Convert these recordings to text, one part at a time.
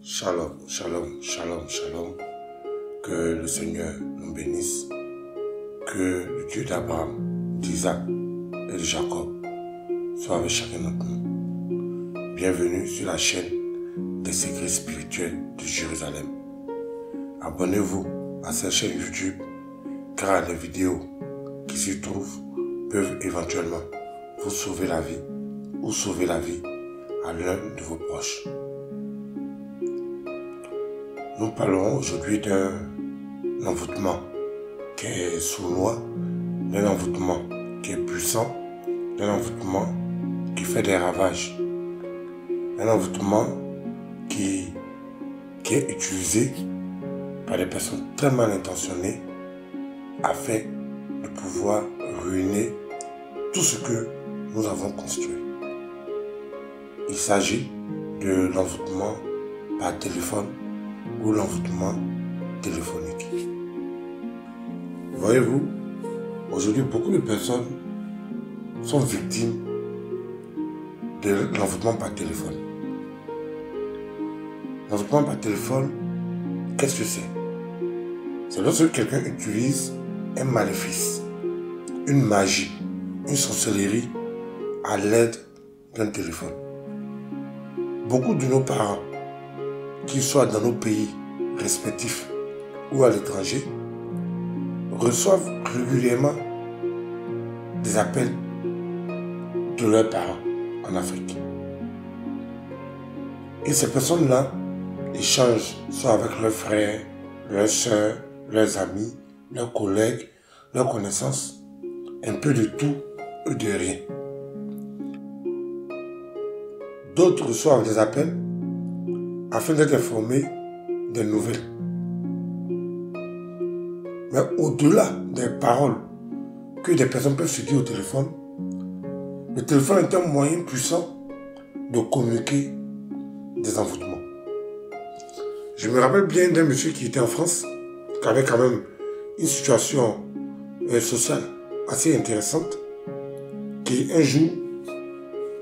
Shalom, shalom, shalom, shalom. Que le Seigneur nous bénisse. Que le Dieu d'Abraham, d'Isaac et de Jacob soit avec chacun d'entre nous. Bienvenue sur la chaîne des secrets spirituels de Jérusalem. Abonnez-vous à cette chaîne YouTube car les vidéos qui s'y trouvent peuvent éventuellement vous sauver la vie ou sauver la vie à l'un de vos proches. Nous parlerons aujourd'hui d'un envoûtement qui est sournois, d'un envoûtement qui est puissant, d'un envoûtement qui fait des ravages, un envoûtement qui est utilisé par des personnes très mal intentionnées afin de pouvoir ruiner tout ce que nous avons construit. Il s'agit de l'envoûtement par téléphone ou l'envoûtement téléphonique. Voyez-vous, aujourd'hui, beaucoup de personnes sont victimes de l'envoûtement par téléphone. L'envoûtement par téléphone, qu'est-ce que c'est? C'est lorsque quelqu'un utilise un maléfice, une magie, une sorcellerie à l'aide d'un téléphone. Beaucoup de nos parents, qu'ils soient dans nos pays respectifs ou à l'étranger, reçoivent régulièrement des appels de leurs parents en Afrique. Et ces personnes-là échangent soit avec leurs frères, leurs soeurs, leurs amis, leurs collègues, leurs connaissances, un peu de tout et de rien. D'autres reçoivent des appels afin d'être informés des nouvelles. Mais au-delà des paroles que des personnes peuvent se dire au téléphone, le téléphone est un moyen puissant de communiquer des envoûtements. Je me rappelle bien d'un monsieur qui était en France, qui avait quand même une situation sociale assez intéressante, qui un jour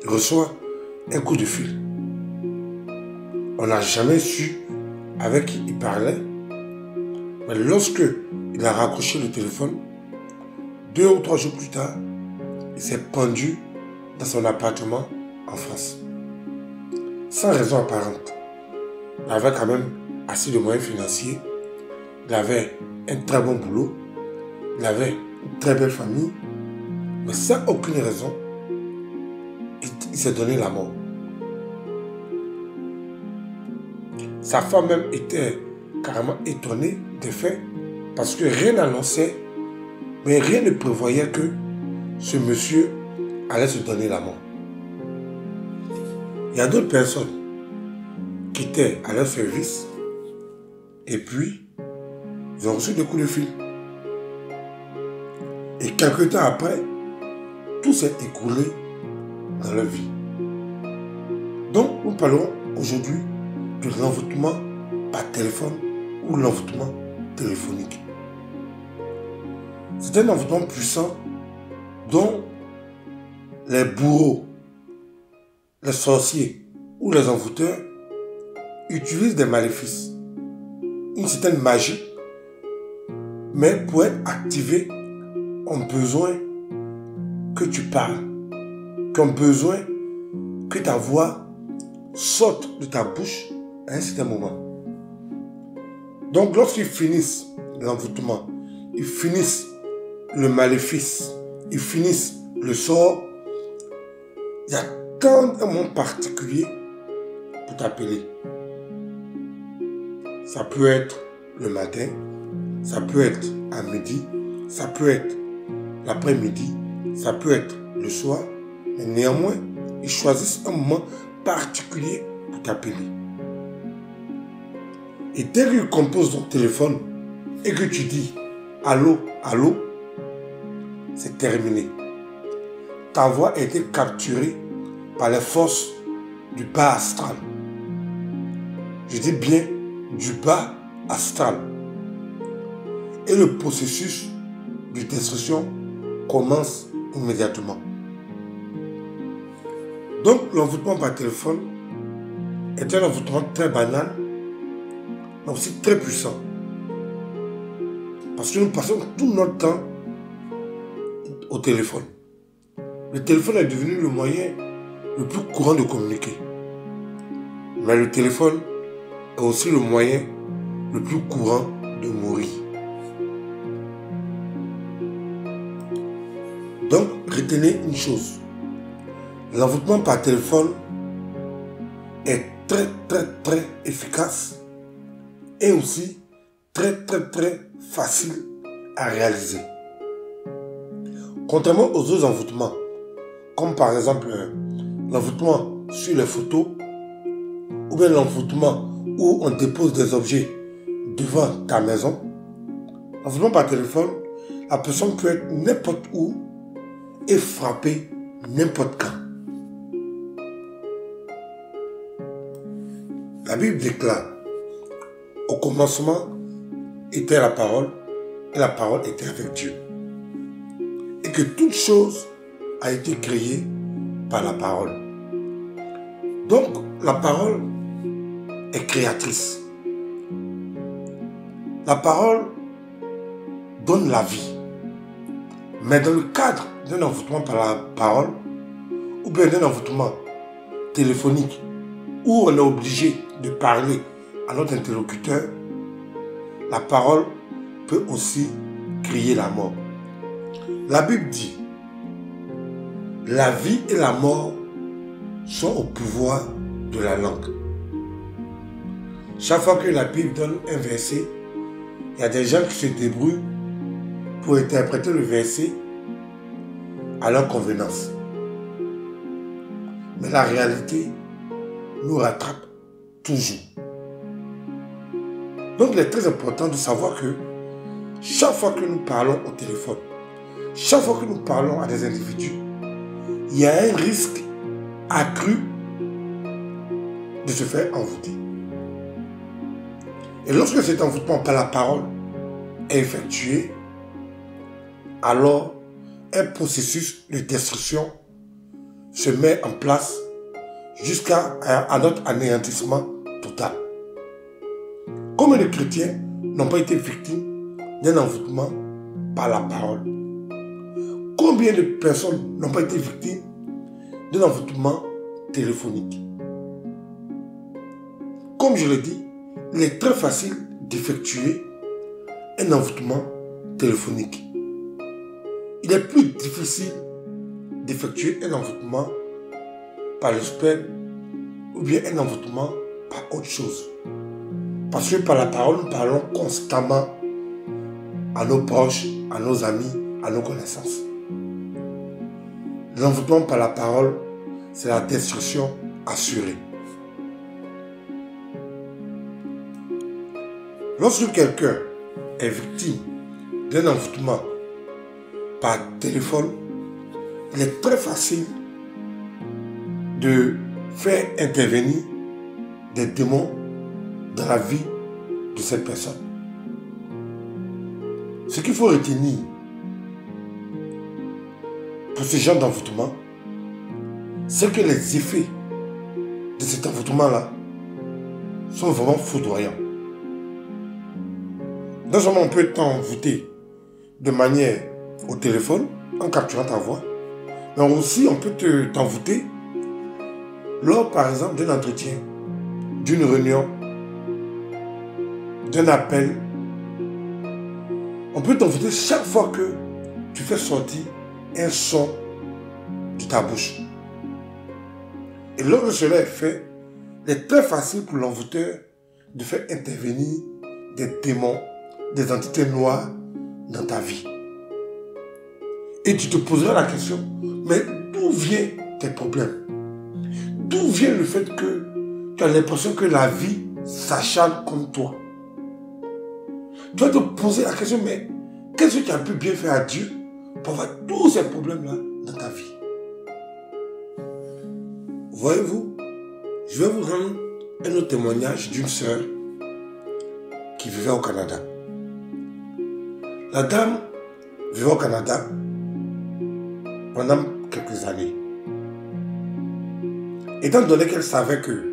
reçoit un coup de fil. On n'a jamais su avec qui il parlait. Mais lorsque il a raccroché le téléphone, 2 ou 3 jours plus tard, il s'est pendu dans son appartement en France. Sans raison apparente. Il avait quand même assez de moyens financiers. Il avait un très bon boulot. Il avait une très belle famille. Mais sans aucune raison, il s'est donné la mort. Sa femme même était carrément étonnée des faits parce que rien n'annonçait, mais rien ne prévoyait que ce monsieur allait se donner la mort. Il y a d'autres personnes qui étaient à leur service et puis ils ont reçu des coups de fil. Et quelques temps après, tout s'est écoulé dans leur vie. Donc nous parlerons aujourd'hui de l'envoûtement par téléphone ou l'envoûtement téléphonique. C'est un envoûtement puissant dont les bourreaux, les sorciers ou les envoûteurs utilisent des maléfices, une certaine magie, mais pour être activés, ont besoin que tu parles, ont besoin que ta voix sorte de ta bouche à un certain moment. Donc lorsqu'ils finissent l'envoûtement, ils finissent le maléfice, ils finissent le sort, il y a tant un moment particulier pour t'appeler. Ça peut être le matin, ça peut être à midi, ça peut être l'après-midi, ça peut être le soir, mais néanmoins, ils choisissent un moment particulier pour t'appeler. Et dès qu'ils composent ton téléphone et que tu dis allô, allô, c'est terminé. Ta voix a été capturée par les forces du bas astral. Je dis bien du bas astral. Et le processus de destruction commence immédiatement. Donc l'envoûtement par téléphone est un envoûtement très banal mais aussi très puissant. Parce que nous passons tout notre temps au téléphone. Le téléphone est devenu le moyen le plus courant de communiquer. Mais le téléphone est aussi le moyen le plus courant de mourir. Donc, retenez une chose. L'envoûtement par téléphone est très efficace et aussi très facile à réaliser. Contrairement aux autres envoûtements, comme par exemple l'envoûtement sur les photos ou bien l'envoûtement où on dépose des objets devant ta maison, l'envoûtement par téléphone, la personne peut être n'importe où et frapper n'importe quand. La Bible déclare, au commencement était la parole, et la parole était avec Dieu. Et que toute chose a été créée par la parole. Donc, la parole est créatrice. La parole donne la vie. Mais dans le cadre d'un envoûtement par la parole, ou bien d'un envoûtement téléphonique, où on est obligé de parler à notre interlocuteur, la parole peut aussi créer la mort. La Bible dit, la vie et la mort sont au pouvoir de la langue. Chaque fois que la Bible donne un verset, il y a des gens qui se débrouillent pour interpréter le verset à leur convenance. Mais la réalité nous rattrape toujours. Donc il est très important de savoir que chaque fois que nous parlons au téléphone, chaque fois que nous parlons à des individus, il y a un risque accru de se faire envoûter. Et lorsque cet envoûtement par la parole est effectué, alors un processus de destruction se met en place jusqu'à notre anéantissement total. Combien de chrétiens n'ont pas été victimes d'un envoûtement par la parole? Combien de personnes n'ont pas été victimes d'un envoûtement téléphonique? Comme je l'ai dit, il est très facile d'effectuer un envoûtement téléphonique. Il est plus difficile d'effectuer un envoûtement par le sperme ou bien un envoûtement par autre chose. Parce que par la parole, nous parlons constamment à nos proches, à nos amis, à nos connaissances. L'envoûtement par la parole, c'est la destruction assurée. Lorsque quelqu'un est victime d'un envoûtement par téléphone, il est très facile de faire intervenir des démons dans la vie de cette personne. Ce qu'il faut retenir pour ce genre d'envoûtement, c'est que les effets de cet envoûtement-là sont vraiment foudroyants. Non seulement on peut t'envoûter de manière au téléphone, en capturant ta voix, mais aussi on peut t'envoûter lors, par exemple, d'un entretien, d'une réunion, d'un appel. On peut t'envoûter chaque fois que tu fais sortir un son de ta bouche. Et lorsque cela est fait, il est très facile pour l'envoûteur de faire intervenir des démons, des entités noires dans ta vie. Et tu te poseras la question, mais d'où viennent tes problèmes? D'où vient le fait que tu as l'impression que la vie s'acharne contre toi? Tu vas te poser la question, mais qu'est-ce que tu as pu bien faire à Dieu pour avoir tous ces problèmes-là dans ta vie? Voyez-vous, je vais vous rendre un autre témoignage d'une sœur qui vivait au Canada. La dame vivait au Canada pendant quelques années. Étant donné qu'elle savait que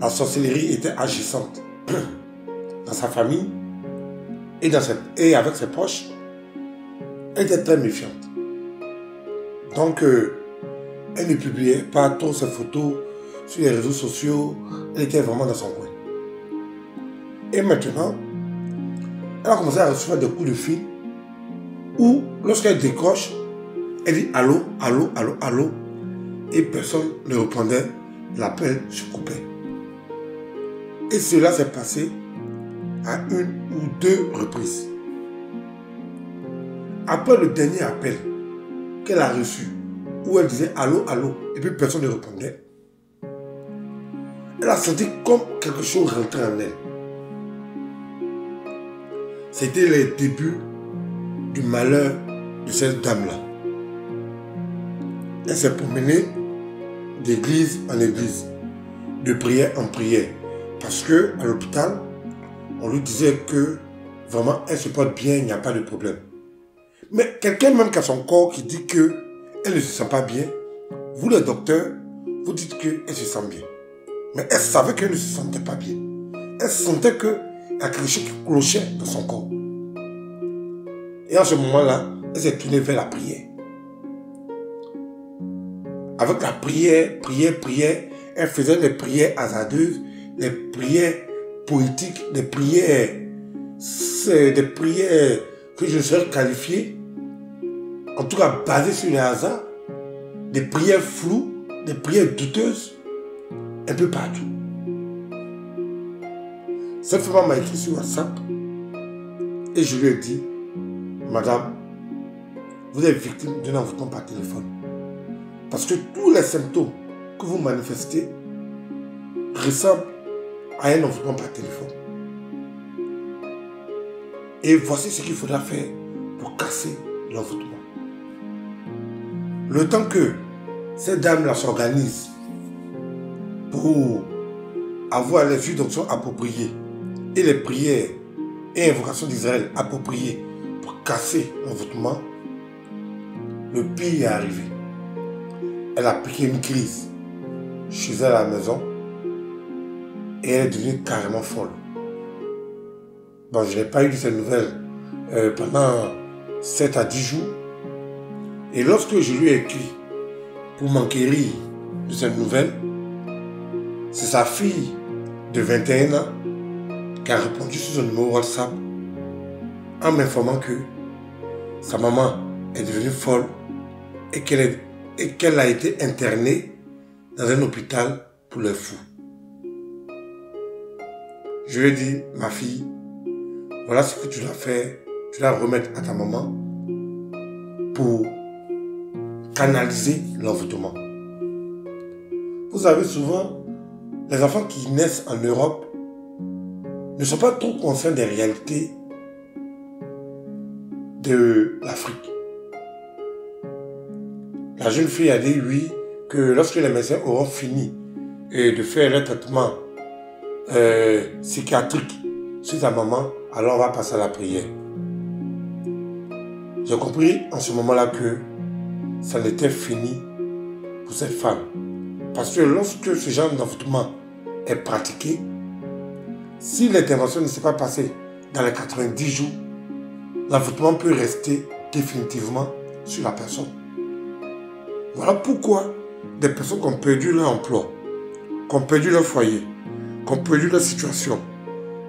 la sorcellerie était agissante dans sa famille et avec ses proches, elle était très méfiante. Donc, elle ne publiait pas trop ses photos sur les réseaux sociaux. Elle était vraiment dans son coin. Et maintenant, elle a commencé à recevoir des coups de fil où, lorsqu'elle décroche, elle dit allô, allô, allô, allô, et personne ne répondait, l'appel se coupait. Et cela s'est passé à 1 ou 2 reprises. Après le dernier appel qu'elle a reçu, où elle disait allô, allô, et puis personne ne répondait, elle a senti comme quelque chose rentrait en elle. C'était les débuts du malheur de cette dame-là. Elle s'est promenée d'église en église, de prière en prière, parce que à l'hôpital, on lui disait que vraiment elle se porte bien, il n'y a pas de problème. Mais quelqu'un même qui a son corps qui dit que elle ne se sent pas bien, vous les docteurs, vous dites qu'elle se sent bien. Mais elle savait qu'elle ne se sentait pas bien. Elle sentait qu'il y a quelque chose qui clochait dans son corps. Et en ce moment-là, elle s'est tournée vers la prière. Avec la prière, elle faisait des prières hasardeuses, des prières poétiques, des prières que je serais qualifié, en tout cas basées sur les hasards, des prières floues, des prières douteuses, un peu partout. Cette femme m'a écrit sur WhatsApp et je lui ai dit, madame, vous êtes victime d'un envoûtement par téléphone. Parce que tous les symptômes que vous manifestez ressemblent à un envoûtement par téléphone. Et voici ce qu'il faudra faire pour casser l'envoûtement. Le temps que ces dames-là s'organisent pour avoir les huiles d'onction appropriées et les prières et invocations d'Israël appropriées pour casser l'envoûtement, le pire est arrivé. Elle a piqué une crise chez elle à la maison et elle est devenue carrément folle. Bon, je n'ai pas eu de ces nouvelles pendant 7 à 10 jours. Et lorsque je lui ai écrit pour m'enquérir de cette nouvelle, c'est sa fille de 21 ans qui a répondu sur son numéro WhatsApp en m'informant que sa maman est devenue folle et qu'elle a été internée dans un hôpital pour les fous. Je lui ai dit, ma fille, voilà ce que tu dois faire. Tu dois remettre à ta maman pour canaliser l'envoûtement. Vous savez, souvent, les enfants qui naissent en Europe ne sont pas trop conscients des réalités de l'Afrique. La jeune fille a dit, oui, que lorsque les médecins auront fini de faire le traitement psychiatrique sur sa maman, alors on va passer à la prière. J'ai compris en ce moment-là que ça n'était fini pour cette femme. Parce que lorsque ce genre d'envoûtement est pratiqué, si l'intervention ne s'est pas passée dans les 90 jours, l'envoûtement peut rester définitivement sur la personne. Voilà pourquoi des personnes qui ont perdu leur emploi, qui ont perdu leur foyer, qui ont perdu leur situation,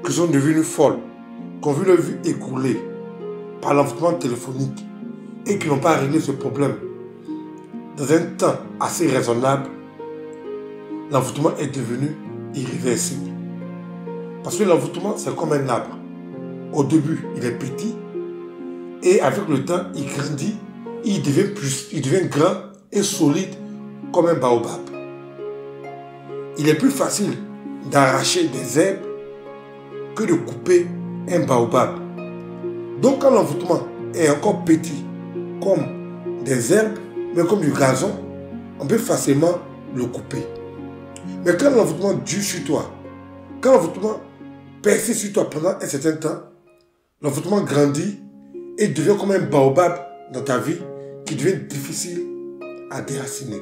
qui sont devenues folles, qui ont vu leur vie écroulée par l'envoûtement téléphonique et qui n'ont pas réglé ce problème dans un temps assez raisonnable, l'envoûtement est devenu irréversible. Parce que l'envoûtement, c'est comme un arbre. Au début, il est petit et avec le temps, il grandit, il devient grand et solide comme un baobab. Il est plus facile d'arracher des herbes que de couper un baobab. Donc quand l'envoûtement est encore petit, comme des herbes, mais comme du gazon, on peut facilement le couper. Mais quand l'envoûtement dure sur toi, quand l'envoûtement persiste sur toi pendant un certain temps, l'envoûtement grandit et devient comme un baobab dans ta vie qui devient difficile à déraciner.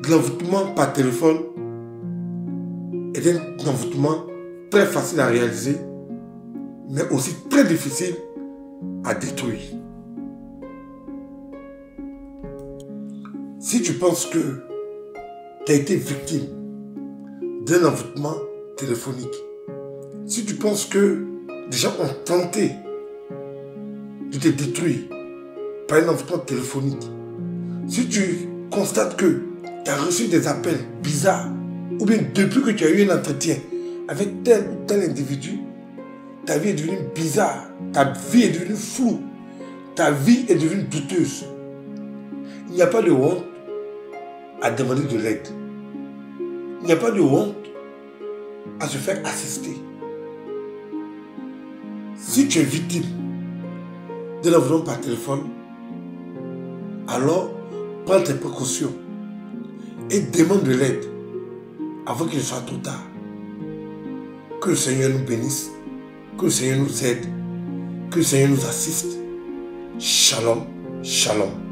L'envoûtement par téléphone est un envoûtement très facile à réaliser, mais aussi très difficile à détruire. Si tu penses que tu as été victime d'un envoûtement téléphonique, si tu penses que des gens ont tenté de te détruire par un envoûtement téléphonique, si tu constates que tu as reçu des appels bizarres, ou bien depuis que tu as eu un entretien avec tel ou tel individu, ta vie est devenue bizarre, ta vie est devenue floue, ta vie est devenue douteuse. Il n'y a pas de honte à demander de l'aide. Il n'y a pas de honte à se faire assister. Si tu es victime de l'envoûtement par téléphone, alors prends tes précautions et demande de l'aide avant qu'il ne soit trop tard. Que le Seigneur nous bénisse, que le Seigneur nous aide, que le Seigneur nous assiste. Shalom, shalom.